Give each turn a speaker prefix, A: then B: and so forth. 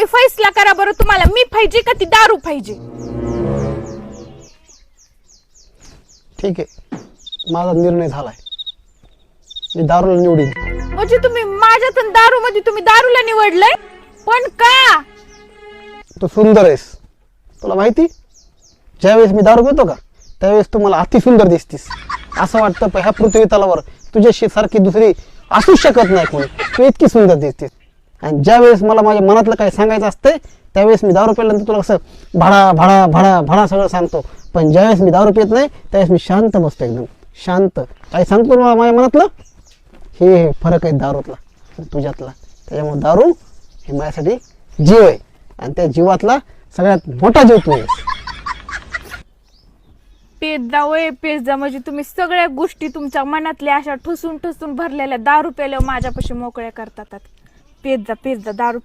A: तुम्ही फैसला करा बरं, तुम्हाला मी पाहिजे का ती दारू पाहिजे?
B: ठीक आहे, माझा निर्णय झालाय, मी दारूला निवडीन.
A: म्हणजे तुम्ही माझ्यातून दारू मध्ये तुम्ही दारूला निवडलंय? पण का?
B: तू सुंदर आहेस, तुला माहिती, ज्यावेळेस मी दारू पितो का त्यावेळेस तू मला अति सुंदर दिसतीस. असं वाटतं ह्या पृथ्वी तलावर तुझ्याशी सारखी दुसरी असूच शकत नाही कोणी, तू इतकी सुंदर दिसतीस. आणि ज्यावेळेस मला माझ्या मनातलं काही सांगायचं असतंय त्यावेळेस मी दारू पिल्यानंतर तुला कसं भाडा भाडा भाडा भाडा सगळं सांगतो. पण ज्यावेळेस मी दारू पित नाही त्यावेळेस मी शांत बसतो, एकदम शांत. काही सांगतो मला माझ्या मनातलं, हे फरक आहे दारूतला आणि तुझ्यातला. त्याच्यामुळे दारू हे माझ्यासाठी जीव आहे आणि त्या जीवातला सगळ्यात मोठा जीव तू आहेस.
A: पेजा म्हणजे तुम्ही सगळ्या गोष्टी तुमच्या मनातल्या अशा ठुसून ठुसून भरलेल्या दारू प्यायला माझ्यापाशी मोकळ्या करतात. पेजा दारू